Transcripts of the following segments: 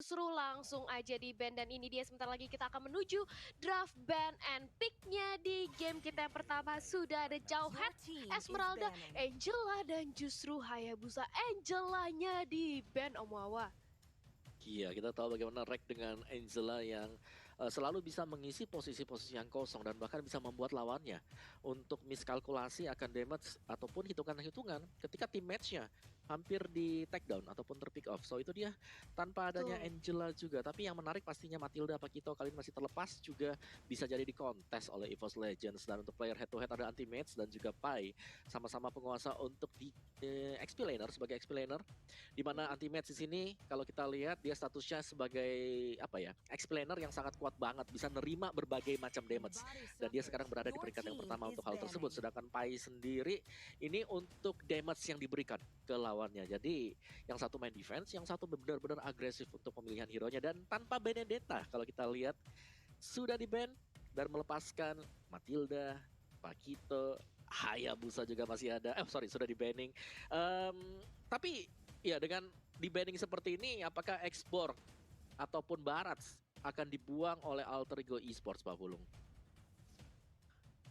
Justru langsung aja di ban dan ini dia sebentar lagi kita akan menuju draft ban and pick-nya di game kita yang pertama. Sudah ada Jauhead, Esmeralda, Angela dan justru Hayabusa. Angelanya di ban Om Wawa. Iya, kita tahu bagaimana Rek dengan Angela yang selalu bisa mengisi posisi-posisi yang kosong dan bahkan bisa membuat lawannya untuk miskalkulasi akan damage ataupun hitungan-hitungan ketika tim match-nya hampir di takedown ataupun terpick off. So itu dia tanpa adanya Betul. Angela juga. Tapi yang menarik pastinya Matilda Pakito kali ini masih terlepas juga bisa jadi dikontes oleh EVOS Legends. Dan untuk player head to head ada Anti-Mates dan juga Pai sama-sama penguasa untuk di XP laner sebagai XP laner. Di mana Anti-Mates di sini kalau kita lihat dia statusnya sebagai apa ya, explainer yang sangat kuat banget, bisa nerima berbagai macam damage dan dia sekarang berada di peringkat yang pertama untuk hal tersebut. Sedangkan Pai sendiri ini untuk damage yang diberikan ke lawannya. Jadi yang satu main defense, yang satu benar-benar agresif untuk pemilihan hero-nya dan tanpa Benedetta kalau kita lihat sudah di ban dan melepaskan Matilda, Pakito, Hayabusa juga masih ada. Sudah di banning. Tapi ya dengan di banning seperti ini, apakah Xborg ataupun Barats akan dibuang oleh Alter Ego Esports, Pak Pulung?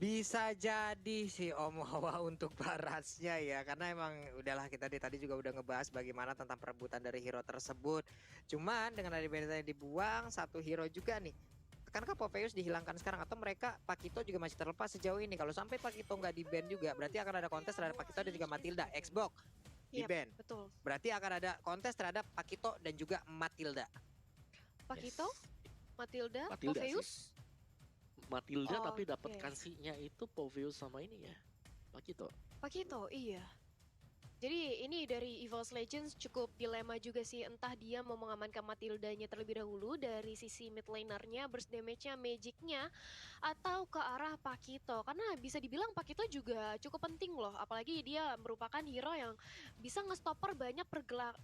Bisa jadi sih Om Wawa untuk Baratsnya ya, karena emang udahlah kita tadi juga udah ngebahas bagaimana tentang perebutan dari hero tersebut. Cuman dengan ada Benedetta dibuang, satu hero juga nih. Akankah Popeyus dihilangkan sekarang atau mereka Pakito juga masih terlepas sejauh ini? Kalau sampai Pakito nggak di ban juga, berarti akan ada kontes terhadap Pakito dan juga Matilda. Xbox di ban. Betul. Berarti akan ada kontes terhadap Pakito dan juga Matilda. Pakito, Yes. Matilda, Matilda Popeyus. Matilda Oh, tapi dapat oke. kasihnya itu Poveus sama ini ya, Pakito. Pakito, iya. Jadi ini dari EVOS Legends cukup dilema juga sih, entah dia mau mengamankan Matildanya terlebih dahulu dari sisi mid lanernya, burst damage-nya, magic-nya, atau ke arah Pakito. Karena bisa dibilang Pakito juga cukup penting loh, apalagi dia merupakan hero yang bisa ngestopper banyak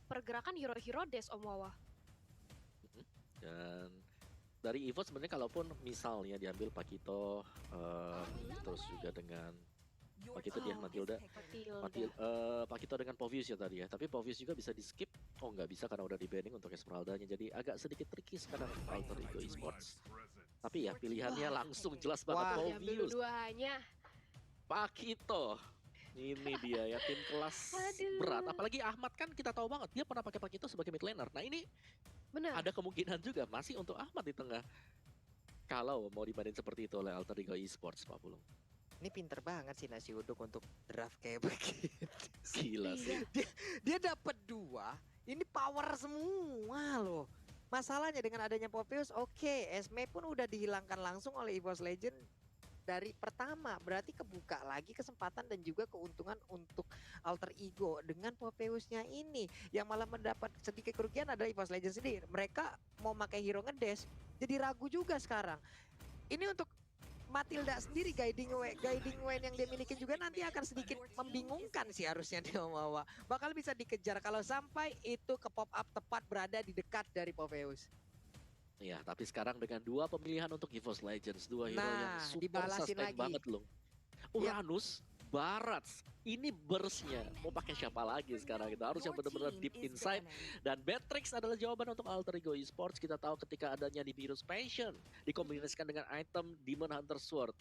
pergerakan hero-hero Des Om Wawa. Dan dari Evo sebenarnya kalaupun misalnya diambil Pakito, terus juga dengan Pakito dia Matilda. Pakito dengan Povius ya tadi ya. Tapi Povius juga bisa di skip. Oh nggak bisa karena udah di banning untuk Esmeraldanya. Jadi agak sedikit tricky sekarang Alter Ego Esports. Tapi ya pilihannya langsung jelas banget Diambil Povius. dua-duanya. Pakito. Ini dia ya tim kelas berat. Apalagi Ahmad kan kita tahu banget dia pernah pakai Pakito sebagai mid laner. Nah ini Benar. ada kemungkinan juga masih untuk Ahmad di tengah. Kalau mau dibanding seperti itu oleh Alter Ego Esports, Pak Pulung. Ini pinter banget sih nasi uduk untuk draft kayak begitu. Gila sih. Dia dapat 2, ini power semua loh. Masalahnya dengan adanya Popeyus, oke, Esme pun udah dihilangkan langsung oleh EVOS Legend dari pertama. Berarti kebuka lagi kesempatan dan juga keuntungan untuk Alter Ego dengan Popeyusnya ini. Yang malah mendapat sedikit kerugian adalah EVOS Legend sendiri. Mereka mau pakai hero ngedes, jadi ragu juga sekarang. Ini untuk Matilda sendiri guiding wave yang dia miliki juga nanti akan sedikit membingungkan sih harusnya dia Wawa. Bakal bisa dikejar kalau sampai itu ke pop up tepat berada di dekat dari Popeyus. Ya, tapi sekarang dengan 2 pemilihan untuk EVOS Legends, 2 hero yang super dibalasin sustain lagi banget loh. Uranus, Barats, ini burstnya mau pakai siapa lagi sekarang? Kita harus yang benar-benar deep inside. Dan Beatrix adalah jawaban untuk Alter Ego Esports. Kita tahu ketika adanya di Virus Passion dikombinasikan dengan item Demon Hunter Sword.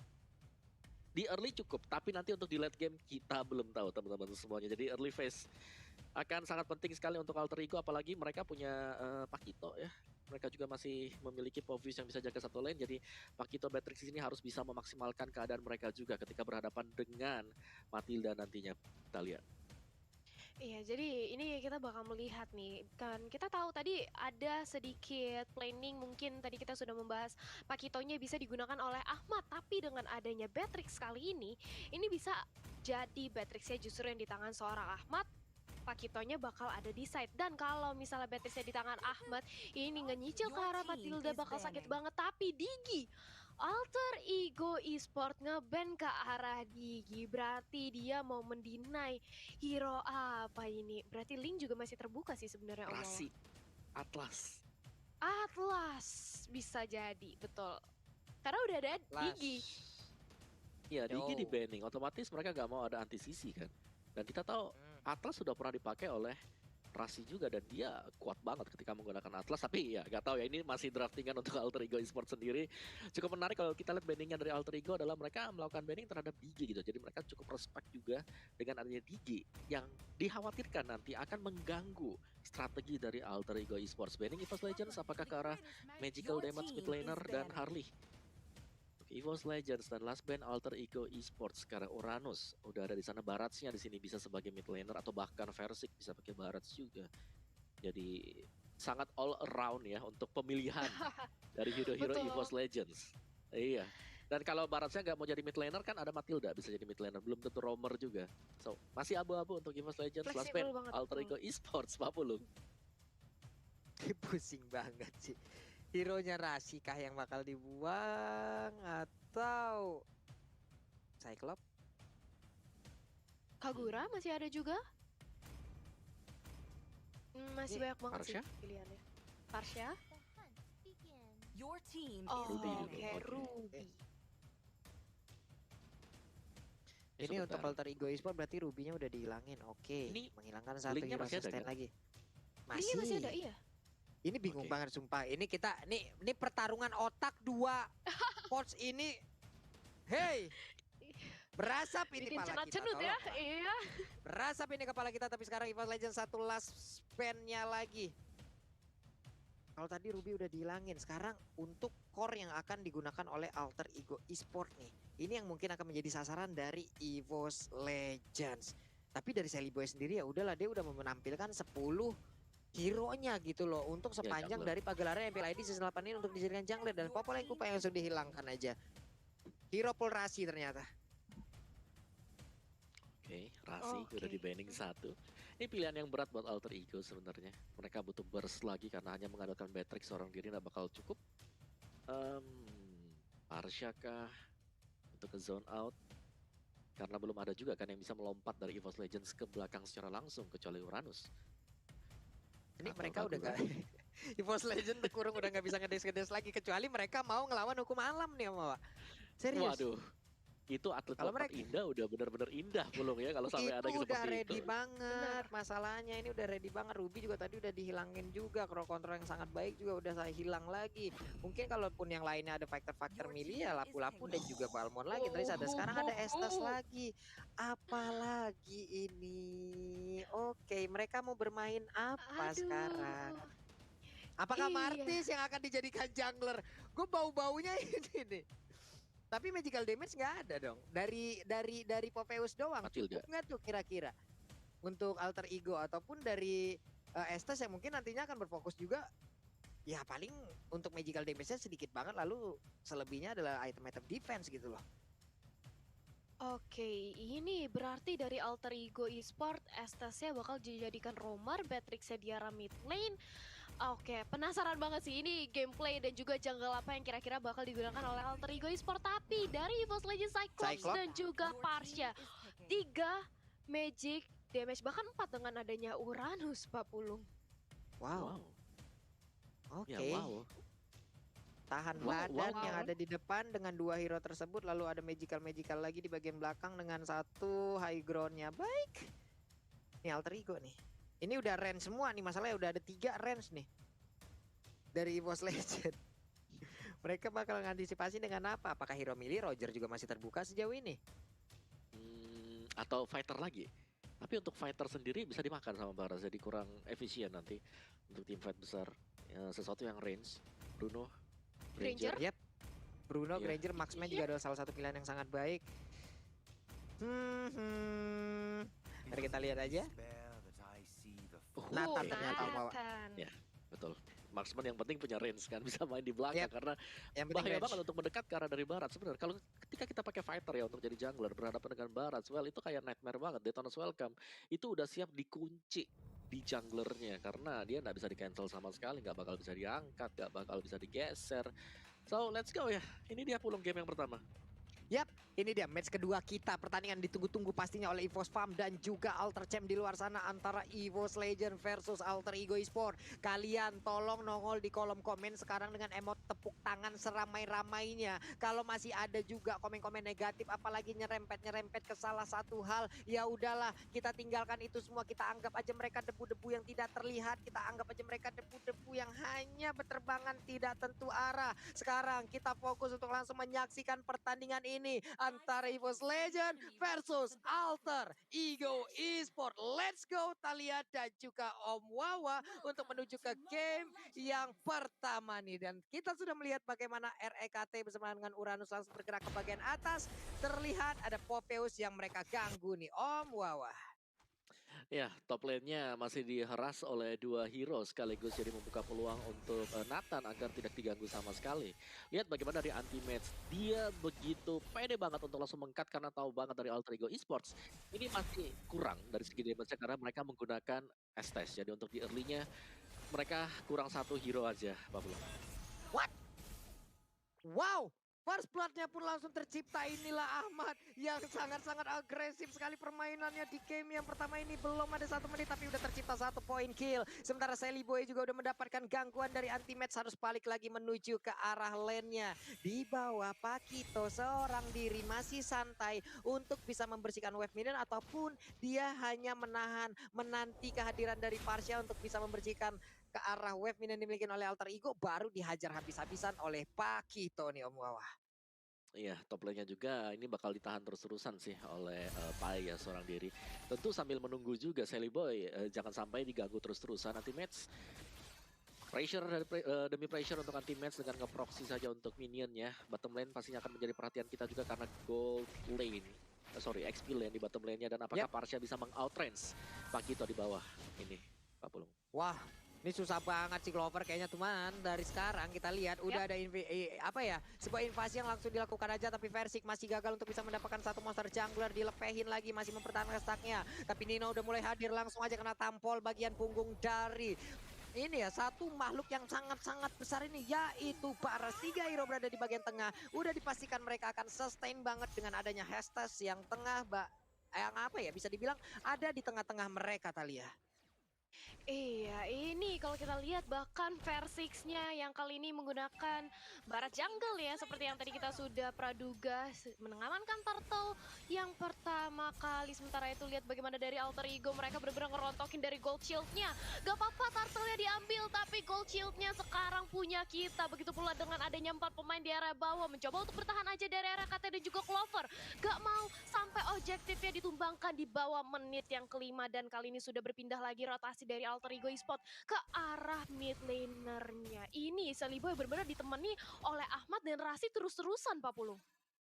Di early cukup, tapi nanti untuk di late game kita belum tahu teman-teman semuanya. Jadi early phase akan sangat penting sekali untuk Alter Ego, apalagi mereka punya Pakito ya. Mereka juga masih memiliki Povius yang bisa jaga satu lane, jadi Pakito Beatrix ini harus bisa memaksimalkan keadaan mereka juga ketika berhadapan dengan Matilda nantinya. Kita lihat. Iya, jadi ini kita bakal melihat nih, kan kita tahu tadi ada sedikit planning, mungkin tadi kita sudah membahas Pakitonya bisa digunakan oleh Ahmad, tapi dengan adanya Beatrix kali ini bisa jadi Beatrixnya justru yang di tangan seorang Ahmad, Pakitonya bakal ada di side. Dan kalau misalnya Beatrixnya di tangan Ahmad, ini ngenyicil ke arah Matilda bakal sakit banget, tapi Digi Alter Ego Esports ngeban ke arah Digi, berarti dia mau mendinai hero apa ini? Berarti link juga masih terbuka sih sebenarnya Om. Rasi, Atlas. Atlas bisa jadi, betul. Karena udah ada Digi. Iya, Digi di banning, otomatis mereka gak mau ada anti-sisi kan. Dan kita tahu Atlas sudah pernah dipakai oleh Rasi juga dan dia kuat banget ketika menggunakan Atlas, tapi ya nggak tahu ya, ini masih draftingan untuk Alter Ego Esports sendiri. Cukup menarik kalau kita lihat banningnya dari Alter Ego adalah mereka melakukan banning terhadap DG gitu, jadi mereka cukup respect juga dengan adanya DG yang dikhawatirkan nanti akan mengganggu strategi dari Alter Ego Esports. Banning EVOS Legends apakah ke arah Magical Damage mid laner dan Harley? EVOS Legends dan last ban Alter Ego Esports. Sekarang Uranus udah ada di sana, Baratsnya di sini bisa sebagai mid laner atau bahkan Versik bisa pakai Barats juga. Jadi sangat all around ya untuk pemilihan dari hero-hero Betul. EVOS Legends. Iya. Dan kalau Baratsnya nggak mau jadi mid laner kan ada Matilda bisa jadi mid laner, belum tentu roamer juga. So masih abu-abu untuk EVOS Legends last ban Fleksibel banget, Alter betul. Ego Esports Papulung. Pusing banget sih. Hero-nya Rasi kah yang bakal dibuang atau Cyclops? Kagura masih ada juga. Masih Ini banyak banget sih Parsha? pilihannya. Parsha? Your team Oh, is Ruby banning. dulu, oke, oke. Ruby. Ini untuk Sebentar. Alter Ego Esports berarti Ruby-nya udah dihilangin. Oke, Ini menghilangkan satu linknya hero masih ada sustain kan? lagi. Linknya masih ada, iya. Ini bingung Oke. banget sumpah. Ini kita ini pertarungan otak dua coach ini. Hey, berasap ini Bikin kepala kita. cenut-cenut ya, tolonglah. iya. Berasap ini kepala kita, tapi sekarang EVOS Legends satu last spin-nya lagi. Kalau tadi Ruby udah dihilangin, sekarang untuk core yang akan digunakan oleh Alter Ego Esports nih. Ini yang mungkin akan menjadi sasaran dari EVOS Legends. Tapi dari Sally Boy sendiri ya udahlah, dia udah menampilkan 10 hero-nya gitu loh untuk sepanjang jungler. dari pagelaran MPL ID season 8 ini untuk dijadikan jungler, dan Popol yang Kupa yang sudah dihilangkan aja. Hero Pool Rasi ternyata. Oke, Rasi udah Oke. di banning satu. Ini pilihan yang berat buat Alter Ego sebenarnya. Mereka butuh burst lagi karena hanya mengandalkan Batrix seorang diri nggak bakal cukup. Parsha kah untuk ke zone out? Karena belum ada juga kan yang bisa melompat dari EVOS Legends ke belakang secara langsung kecuali Uranus. Ini Atau mereka udah Kagura. gak EVOS Legends kurung udah nggak bisa ngedes-ngedes lagi kecuali mereka mau ngelawan hukum alam nih sama Pak. Serius. Waduh, itu atlet Kalau lompat mereka- indah udah benar-benar indah belum ya kalau sampai ada Itu yang udah seperti ready itu. banget masalahnya, ini udah ready banget. Ruby juga tadi udah dihilangin juga, crowd control yang sangat baik juga udah saya hilang lagi. Mungkin kalaupun yang lainnya ada faktor-faktor milih ya lapu-lapu dan juga Balmon lagi. Terus ada sekarang ada Estas lagi. Apalagi ini. Oke, mereka mau bermain apa Aduh. sekarang? Apakah Iya. Martis yang akan dijadikan jungler? Gue bau-baunya ini nih. Tapi magical damage nggak ada dong. Dari Popheus doang. Matilda. Cukup nggak tuh kira-kira untuk Alter Ego ataupun dari Estes yang mungkin nantinya akan berfokus juga. Ya paling untuk magical damage-nya sedikit banget, lalu selebihnya adalah item-item defense gitu loh. Oke, ini berarti dari Alter Ego Esports, Estasnya bakal dijadikan roamer, Batrixnya Diara mid lane. Oke, penasaran banget sih ini gameplay dan juga jungle apa yang kira-kira bakal digunakan oleh Alter Ego Esports. Tapi dari EVOS Legends Cyclops Cyclops. dan juga Your Parsha, team is picking. 3 magic damage, bahkan 4 dengan adanya Uranus, Pak Pulung. Wow, oke. Ya wow. Tahan Wow, badan wow. yang ada di depan dengan 2 hero tersebut, lalu ada magical lagi di bagian belakang dengan 1 high groundnya. Baik. Ini Alter Ego nih. Ini udah range semua nih, masalahnya udah ada 3 range nih dari EVOS Legend. Mereka bakal mengantisipasi dengan apa? Apakah hero milih? Roger juga masih terbuka sejauh ini. Atau fighter lagi. Tapi untuk fighter sendiri bisa dimakan sama Baras, jadi kurang efisien nanti untuk tim fight besar. Ya, sesuatu yang range, Bruno, Granger. Ranger. Yep. Bruno, Iya. Granger, Marksman juga adalah salah satu pilihan yang sangat baik. Mari kita lihat aja. Nathan oke. ternyata bawa. Nathan. Ya. Betul. Marksman yang penting punya range kan, bisa main di belakang Yep. karena Yang penting bahaya range. banget untuk mendekat ke arah dari barat. Sebenarnya kalau ketika kita pakai fighter ya untuk jadi jungler berhadapan dengan barat, well itu kayak nightmare banget. Detona's Welcome itu udah siap dikunci di junglernya karena dia nggak bisa di cancel sama sekali, nggak bakal bisa diangkat, nggak bakal bisa digeser. So let's go ya. Ini dia Pulung game yang pertama. Yap, ini dia match kedua kita. Pertandingan ditunggu-tunggu pastinya oleh EVOS Farm dan juga Alter Champ di luar sana antara EVOS Legend versus Alter Ego Esport. Kalian tolong nongol di kolom komen sekarang dengan emot tepuk tangan seramai-ramainya. Kalau masih ada juga komen-komen negatif apalagi nyerempet-nyerempet ke salah satu hal, ya udahlah, kita tinggalkan itu semua. Kita anggap aja mereka debu-debu yang tidak terlihat. Kita anggap aja mereka debu-debu yang hanya berterbangan tidak tentu arah. Sekarang kita fokus untuk langsung menyaksikan pertandingan ini antara EVOS Legend versus Alter Ego Esport. Let's go Thalia dan juga Om Wawa untuk menuju ke game yang pertama nih. Dan kita sudah melihat bagaimana REKT bersama dengan Uranus langsung bergerak ke bagian atas. Terlihat ada Popheus yang mereka ganggu nih, Om Wawa. Ya, top lane-nya masih diheras oleh dua hero sekaligus jadi membuka peluang untuk Nathan agar tidak diganggu sama sekali. Lihat bagaimana dari anti-match. Dia begitu pede banget untuk langsung meng-cut karena tahu banget dari Alter Ego Esports. Ini masih kurang dari segi damage karena mereka menggunakan Estes. Jadi untuk di early-nya mereka kurang satu hero aja, Pak Bulan. What? Wow! First blood-nya pun langsung tercipta. Inilah Ahmad yang sangat-sangat agresif sekali permainannya di game yang pertama ini. Belum ada 1 menit tapi udah tercipta 1 point kill. Sementara Sally Boy juga udah mendapatkan gangguan dari anti-match. Harus balik lagi menuju ke arah lane-nya. Di bawah Pakito seorang diri masih santai untuk bisa membersihkan wave minion. Ataupun dia hanya menanti kehadiran dari Parsha untuk bisa membersihkan ke arah wave minion dimiliki oleh Alter Ego, baru dihajar habis-habisan oleh Pakito nih Om Wawa. Iya, top lane-nya juga ini bakal ditahan terus-terusan sih oleh Pai ya seorang diri. Tentu sambil menunggu juga Sally Boy jangan sampai diganggu terus-terusan anti-match. Pressure demi pressure untuk anti-match dengan nge-proxy saja untuk minion ya. Bottom lane pastinya akan menjadi perhatian kita juga karena gold lane. XP lane di bottom lane-nya dan apakah Parsha bisa meng-outrange Pakito di bawah ini, Pak Pulung. Wah, ini susah banget sih Clover kayaknya teman. Dari sekarang kita lihat udah ada sebuah invasi yang langsung dilakukan aja, tapi Versik masih gagal untuk bisa mendapatkan satu monster jungler. Dilepehin lagi, masih mempertahankan stacknya. Tapi Nino udah mulai hadir, langsung aja kena tampol bagian punggung dari ini ya, satu makhluk yang sangat-sangat besar ini, yaitu Baras. 3 hero berada di bagian tengah. Udah dipastikan mereka akan sustain banget dengan adanya Hestes yang tengah, yang apa ya, bisa dibilang ada di tengah-tengah mereka Thalia. Iya, ini kalau kita lihat bahkan Versix-nya yang kali ini menggunakan barat jungle ya, seperti yang tadi kita sudah praduga mengamankan turtle yang pertama kali. Sementara itu lihat bagaimana dari Alter Ego, mereka benar-benar ngerontokin dari gold shield-nya. Gak apa-apa turtle-nya diambil, tapi gold shield-nya sekarang punya kita. Begitu pula dengan adanya 4 pemain di area bawah, mencoba untuk bertahan aja dari area KT dan juga Clover. Gak mau sampai objektifnya ditumbangkan di bawah menit yang kelima, dan kali ini sudah berpindah lagi rotasi dari Alter Ego Esport ke arah mid laner-nya. Ini Sally Boy benar-benar ditemani oleh Ahmad dan Rasi terus-terusan, Pak Pulung.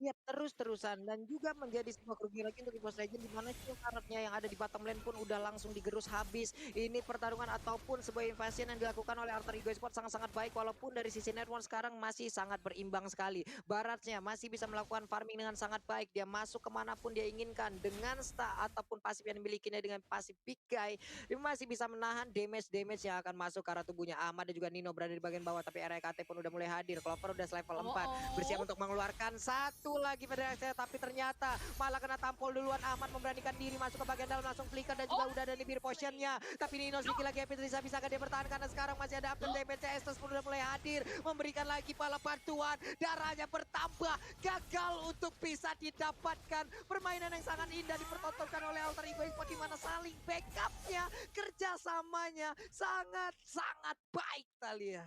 Iya, terus-terusan dan juga menjadi sebuah kerugian lagi untuk EVOS Legend, di mana karetnya yang ada di bottom lane pun udah langsung digerus habis. Ini pertarungan ataupun sebuah invasi yang dilakukan oleh Alter Ego Esport sangat-sangat baik, walaupun dari sisi network sekarang masih sangat berimbang sekali. Baratnya masih bisa melakukan farming dengan sangat baik, dia masuk kemanapun dia inginkan dengan stack ataupun pasif yang dimilikinya dengan pasif big guy. Dia masih bisa menahan damage yang akan masuk ke arah tubuhnya. Ahmad dan juga Nino berada di bagian bawah, tapi REKT pun udah mulai hadir. Clover udah level 4, bersiap untuk mengeluarkan satu lagi Federasi, tapi ternyata malah kena tampol duluan. Ahmad memberanikan diri masuk ke bagian dalam, langsung flicker dan juga udah ada Nibir potionnya. Tapi Nino sedikit lagi bisa dia bertahan karena sekarang masih ada update DPC. Estes pun udah mulai hadir, memberikan lagi bala bantuan. Darahnya bertambah, gagal untuk bisa didapatkan. Permainan yang sangat indah dipertontonkan oleh Alter Ego Esport, di mana saling backupnya, kerjasamanya sangat-sangat baik Thalia.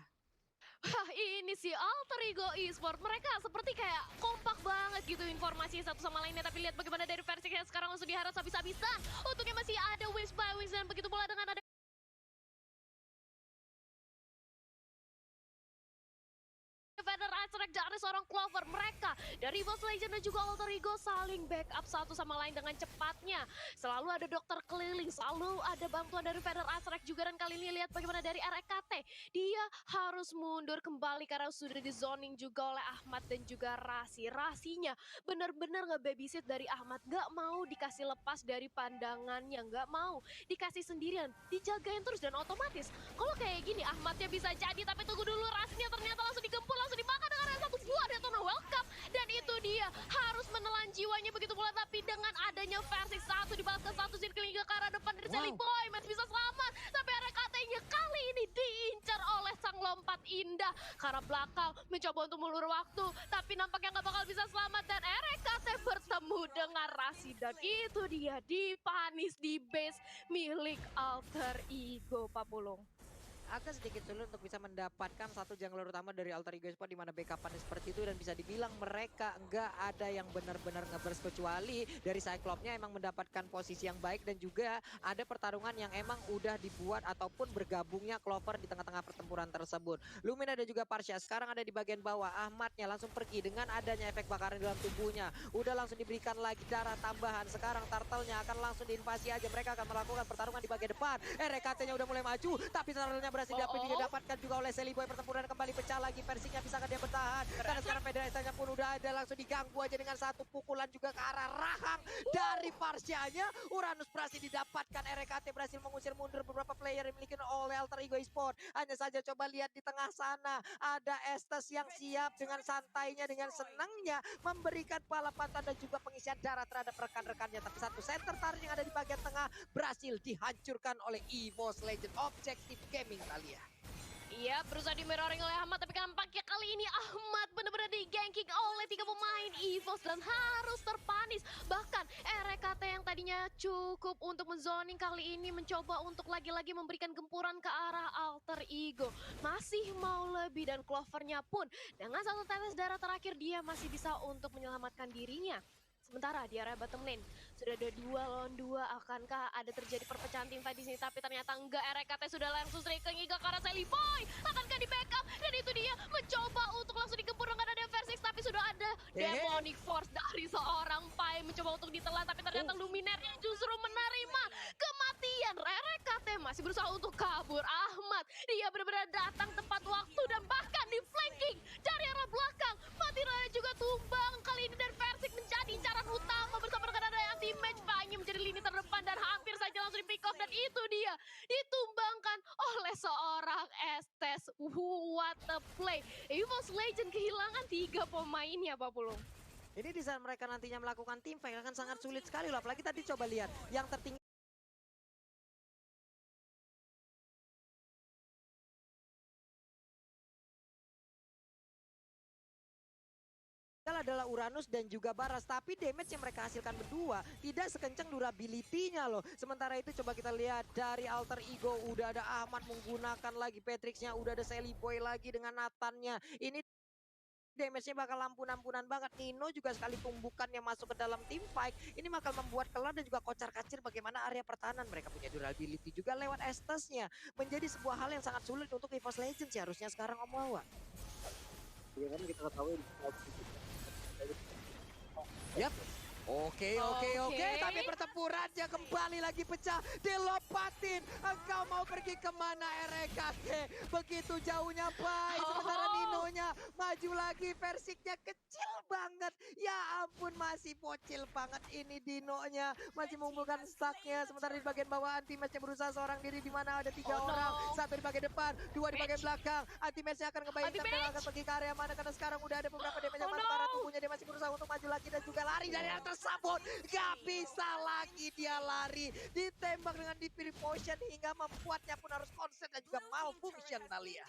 Wah, ini sih Alter Ego Esport, mereka seperti kayak kompak banget gitu informasinya satu sama lainnya. Tapi lihat bagaimana dari versi yang sekarang langsung diharas habis-habisan. Untungnya masih ada Wings by Wings, dan begitu pula dengan ada Feather Attract dari seorang Clover. Mereka dari EVOS Legend dan juga Alter Ego saling backup satu sama lain dengan cepatnya. Selalu ada dokter keliling, selalu ada bantuan dari Feather Attract juga. Dan kali ini lihat bagaimana dari REKT, dia harus mundur kembali karena sudah di zoning juga oleh Ahmad dan juga Rasi. Rasinya benar-benar nge-babysit dari Ahmad, gak mau dikasih lepas dari pandangannya, gak mau dikasih sendirian, dijagain terus. Dan otomatis kalau kayak gini Ahmadnya bisa jadi, tapi tunggu dulu, Rasinya ternyata langsung digempur, langsung dimakan dengan satu buah Daytona Welcome. Dan itu dia harus adanya versi satu dibalaskan satu circle hingga ke arah depan dari Sally Boy. Match bisa selamat, tapi RKT-nya kali ini diincar oleh sang lompat indah ke arah belakang, mencoba untuk mengulur waktu, tapi nampaknya nggak bakal bisa selamat dan RKT bertemu dengan Rasi dan itu dia dipanis di base milik Alter Ego, Pak Pulung. Agak sedikit sulit untuk bisa mendapatkan satu jungler utama dari Alter Ego Esports di mana backupannya seperti itu dan bisa dibilang mereka nggak ada yang benar-benar nge-burst kecuali dari Cyclops-nya emang mendapatkan posisi yang baik dan juga ada pertarungan yang emang udah dibuat ataupun bergabungnya Clover di tengah-tengah pertempuran tersebut. Lumina dan juga Parsha sekarang ada di bagian bawah. Ahmadnya langsung pergi dengan adanya efek bakaran dalam tubuhnya. Udah langsung diberikan lagi darah tambahan. Sekarang Turtle-nya akan langsung diinvasi aja. Mereka akan melakukan pertarungan di bagian depan. RKT-nya udah mulai maju tapi Turtle-nya berhasil didapatkan juga oleh Sally Boy. Pertempuran kembali pecah lagi, versinya bisakah dia bertahan? Karena sekarang Federasinya pun udah ada, langsung diganggu aja dengan satu pukulan juga ke arah rahang dari Parsianya. Uranus berhasil didapatkan, RKT berhasil mengusir mundur beberapa player yang dimiliki oleh Alter Ego Esports. Hanya saja coba lihat di tengah sana, ada Estes yang siap dengan santainya, dengan senangnya memberikan balapan dan juga pengisian darah terhadap rekan-rekannya. Tapi satu center tarik yang ada di bagian tengah berhasil dihancurkan oleh EVOS Legend Objective Gaming Talia. Iya, berusaha di mirroring oleh Ahmad, tapi nampaknya kali ini Ahmad benar-benar di-ganking oleh 3 pemain EVOS dan harus terpanis. Bahkan RKT yang tadinya cukup untuk menzoning kali ini mencoba untuk lagi-lagi memberikan gempuran ke arah Alter Ego. Masih mau lebih dan Clover-nya pun dengan satu tetes darah terakhir dia masih bisa untuk menyelamatkan dirinya. Sementara di area bottom lane sudah ada 2 lawan 2, akankah ada terjadi perpecahan tim fight di sini? Tapi ternyata enggak, RKT sudah langsung striking hingga ke arah Sally Boy. Akankah di backup? Dan itu dia mencoba untuk langsung digempur dengan ada Versix, tapi sudah ada Demonic Force dari seorang Pai mencoba untuk ditelan, tapi ternyata Luminaire justru menerima kematian. RKT masih berusaha untuk kabur. Ahmad, dia benar-benar datang tepat waktu dan bahkan di flanking dari arah belakang. Matiraya juga tumbang kali ini dan Versix menjadi incaran utama bersama dengan ada anti-match. Pai menjadi lini terdepan dan hampir saja langsung di pick off dan itu dia ditumbangkan oleh seorang Estes. What a play. EVOS Legend kehilangan 3 pemainnya, Pak Pulung. Ini di saat mereka nantinya melakukan team fight akan sangat sulit sekali loh. Apalagi tadi coba lihat yang tertinggi adalah Uranus dan juga Baras, tapi damage yang mereka hasilkan berdua tidak sekencang durability-nya loh. Sementara itu coba kita lihat dari Alter Ego udah ada Ahmad menggunakan lagi Patrick-nya, udah ada Sally Boy lagi dengan Nathan-nya. Ini damage-nya bakal ampun-ampunan banget. Nino juga sekali tumbukannya masuk ke dalam team fight, ini bakal membuat kelar dan juga kocar-kacir bagaimana area pertahanan. Mereka punya durability juga lewat Estes-nya. Menjadi sebuah hal yang sangat sulit untuk EVOS Legends harusnya sekarang, Om Wawa. Ya kan kita ketahui Yap. Oke, tapi pertempurannya kembali lagi pecah, dilompatin. Engkau mau pergi kemana, RKT? Begitu jauhnya, Pai. Sementara Ninonya maju lagi, Versiknya kecil banget. Ya ampun, masih bocil banget ini Dinonya. Masih mengumpulkan stacknya. Sementara di bagian bawah anti-matchnya berusaha seorang diri, di mana ada 3 orang. Satu di bagian depan, 2 di bagian belakang. Anti-matchnya akan ngebayangkan dan akan pergi ke area mana, karena sekarang udah ada beberapa damage yang masuk ke arah tubuhnya. Dia masih berusaha untuk maju lagi dan juga lari dari atas tersabut. Gak bisa lagi dia lari. Ditembak dengan Divine Potion hingga membuatnya pun harus konsen dan juga malfunction, Talia.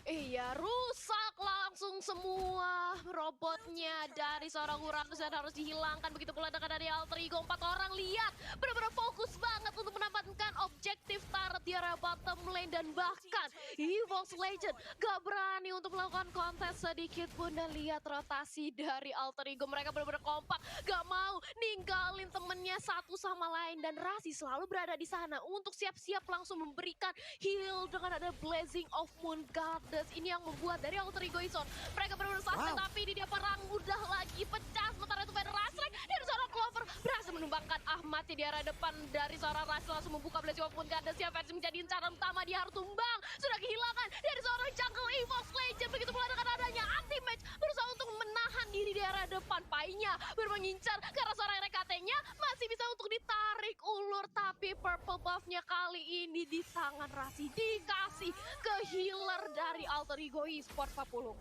Iya, rusak langsung semua robotnya dari seorang Uranus dan harus dihilangkan. Begitu pula dari Alter Ego. 4 orang lihat benar-benar fokus banget untuk mendapatkan objektif turret di area bottom lane. Dan bahkan EVOS Legend gak berani untuk melakukan kontes sedikit pun. Dan lihat rotasi dari Alter Ego, mereka benar-benar kompak, gak mau ninggalin temennya satu sama lain. Dan Rasi selalu berada di sana untuk siap-siap langsung memberikan heal dengan ada Blazing of Moon Goddess. Ini yang membuat dari Alter Ego Esports mereka benar-benar suspend, tapi di dia perang udah lagi pecah. Sementara itu Federasi dari seorang Clover berhasil menumbangkan Ahmad di area depan dari seorang Rasi, langsung membuka Blazing of Moon Goddess. Ya, versi menjadi incaran utama, dia harus tumbang. Sudah kehilangan dari seorang jungle EVOS Legend. Begitu pula dengan adanya anti-match berusaha untuk menahan diri di area depan. Painya bermengincar karena seorang RKT-nya masih bisa untuk ditarik ulur, tapi purple buff-nya kali ini di tangan Rasi dikasih ke healer dari Alter Ego Esports, Pak Pulung.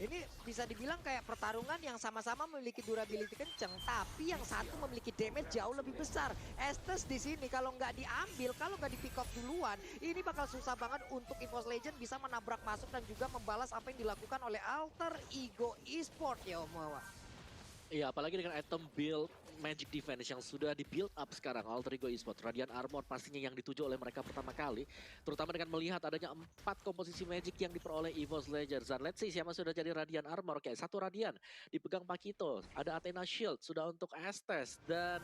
Ini bisa dibilang kayak pertarungan yang sama-sama memiliki durability kenceng, tapi yang satu memiliki damage jauh lebih besar. Estes di sini kalau nggak diambil, kalau nggak di pick off duluan, ini bakal susah banget untuk EVOS Legend bisa menabrak masuk dan juga membalas apa yang dilakukan oleh Alter Ego Esport ya Om Wawa. Iya, apalagi dengan item build Magic Defense yang sudah di build up sekarang Alter Ego Esport. Radiant Armor pastinya yang dituju oleh mereka pertama kali. Terutama dengan melihat adanya 4 komposisi Magic yang diperoleh EVOS Legends. Dan let's see siapa sudah jadi Radiant Armor. Oke, satu Radiant dipegang Pakito. Ada Athena Shield sudah untuk Estes. Dan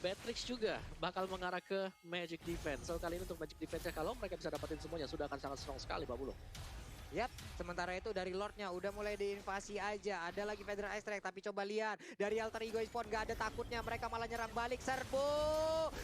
Beatrix juga bakal mengarah ke Magic Defense. So kali ini untuk Magic Defense-nya kalau mereka bisa dapatin semuanya sudah akan sangat strong sekali Pak Bulung. Yap, sementara itu dari Lordnya udah mulai diinvasi aja. Ada lagi Federal Extract, tapi coba lihat. Dari Alter Ego Esport gak ada takutnya. Mereka malah nyerang balik. Serbu!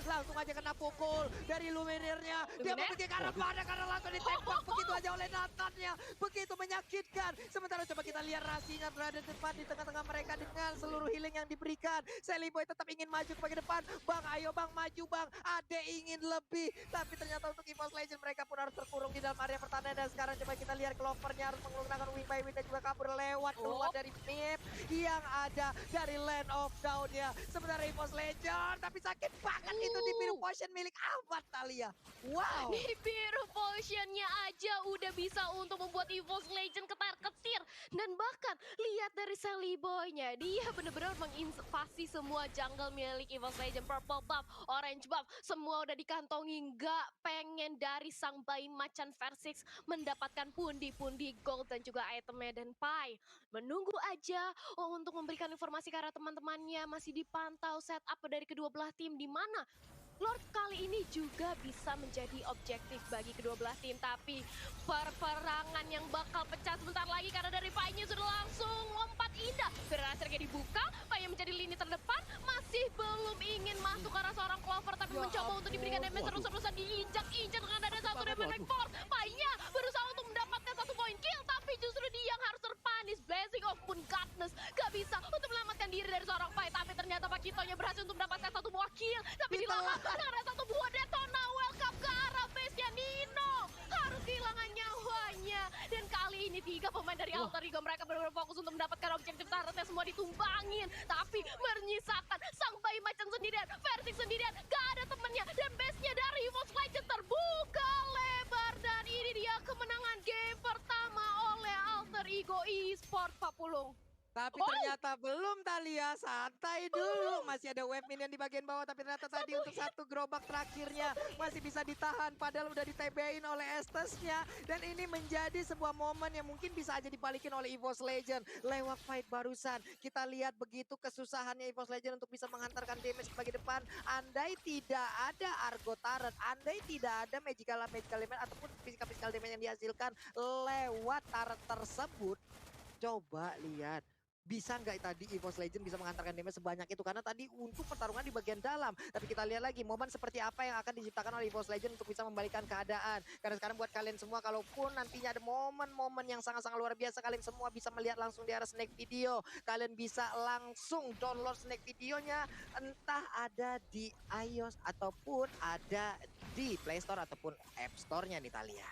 Langsung aja kena pukul. Dari Luminirnya. Dia memiliki ke arah pada karena langsung ditembak begitu aja oleh Nathannya. Begitu menyakitkan. Sementara coba kita lihat Rasinya berada di depan di tengah-tengah mereka dengan seluruh healing yang diberikan. Sally Boy tetap ingin maju ke bagian depan. Bang, ayo bang, maju bang. Ade ingin lebih. Tapi ternyata untuk EVOS Legend mereka pun harus terkurung di dalam area pertahanan. Dan sekarang coba kita lihat Clovernya harus menggunakan wing by wing dan juga kabur lewat keluar dari map yang ada dari Land of Down-nya. Sementara EVOS Legend, tapi sakit banget itu di biru potion milik Ahmad Thalia. Wow. Di biru potionnya aja udah bisa untuk membuat EVOS Legend ketar-ketir. Dan bahkan lihat dari Sally Boy-nya, dia bener-bener menginvasi semua jungle milik EVOS Legend. Purple buff, orange buff, semua udah dikantongi. Nggak pengen dari sang bayi macan Versix mendapatkan pundi-pundi gold dan juga itemnya. Dan Pai menunggu aja untuk memberikan informasi ke arah teman-temannya. Masih dipantau setup dari kedua belah tim, di mana Lord kali ini juga bisa menjadi objektif bagi kedua belah tim. Tapi perperangan yang bakal pecah sebentar lagi karena dari Pai-nya sudah langsung lompat indah. Berhasilnya dibuka, Pai yang menjadi lini terdepan masih belum ingin masuk ke arah seorang Clover, tapi mencoba untuk diberikan damage terus-terusan, diinjak-injak dengan ada satu damage force. Pai-nya berusaha untuk mendapatkan 1 poin kill, tapi justru dia yang harus terpanis. Blessing of Moon Godness gak bisa untuk menyelamatkan diri dari seorang Pai, tapi ternyata Pakitonya berhasil untuk mendapatkan 1 buah kill, tapi dilawan dengan 1 buah detona. Welcome ke arah base-nya Nino, harus kehilangan nyawanya. Dan kali ini 3 pemain dari Alter Ego mereka benar-benar fokus untuk mendapatkan objektif targetnya, semua ditumbangin, tapi menyisakan sang bayi macan sendirian, Versix sendirian, gak ada temennya. Dan base-nya dari EVOS Legend terbuka lebar, dan ini dia kemenangan game pertama oleh Alter Ego Esport, Pak Pulung. Tapi ternyata belum Thalia, santai dulu. Masih ada wave minion di bagian bawah, tapi ternyata tadi untuk satu gerobak terakhirnya masih bisa ditahan. Padahal udah ditebein oleh Estesnya. Dan ini menjadi sebuah momen yang mungkin bisa aja dibalikin oleh EVOS Legend. Lewat fight barusan, kita lihat begitu kesusahannya EVOS Legend untuk bisa menghantarkan damage ke bagian depan. Andai tidak ada Argo Turret, andai tidak ada magical element ataupun physical damage yang dihasilkan lewat turret tersebut. Coba lihat, bisa nggak tadi EVOS Legend bisa menghantarkan damage sebanyak itu, karena tadi untuk pertarungan di bagian dalam. Tapi kita lihat lagi momen seperti apa yang akan diciptakan oleh EVOS Legend untuk bisa membalikan keadaan. Karena sekarang buat kalian semua, kalaupun nantinya ada momen-momen yang sangat-sangat luar biasa, kalian semua bisa melihat langsung di arah Snake Video. Kalian bisa langsung download Snake Videonya, entah ada di iOS ataupun ada di Play Store ataupun App Store-nya nih Thalia.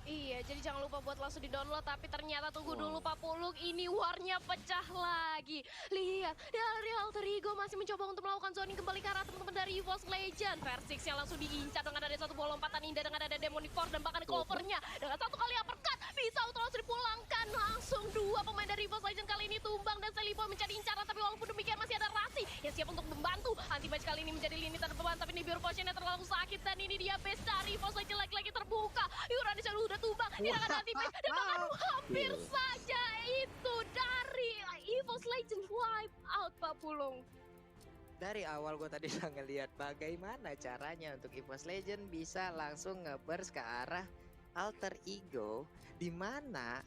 Iya, jadi jangan lupa buat langsung di-download. Tapi ternyata tunggu dulu Pak Pulung, ini warnya pecah lagi. Lihat, dari Alter Ego masih mencoba untuk melakukan zoning kembali ke arah teman-teman dari EVOS Legend. Versix yang langsung diincar dengan ada 1 bola lompatan indah, dengan ada Demonic Force dan bahkan Clovernya dengan 1 kali uppercut bisa untuk langsung dipulangkan. Langsung 2 pemain dari EVOS Legend kali ini tumbang, dan Sally Boy mencari incaran. Tapi walaupun demikian masih ada Rasi yang siap untuk membantu. Anti-match kali ini menjadi lini terdepan, tapi ini biru potionnya terlalu sakit. Dan ini dia base dari EVOS Legend lagi-lagi terbuka. Uranus yang udah tumbang, tidak ada anti-match, dan bahkan hampir saja itu dari EVOS Legend wipe out, Pak Pulung. Dari awal gue tadi udah ngeliat bagaimana caranya untuk EVOS Legend bisa langsung nge-burst ke arah Alter Ego, di mana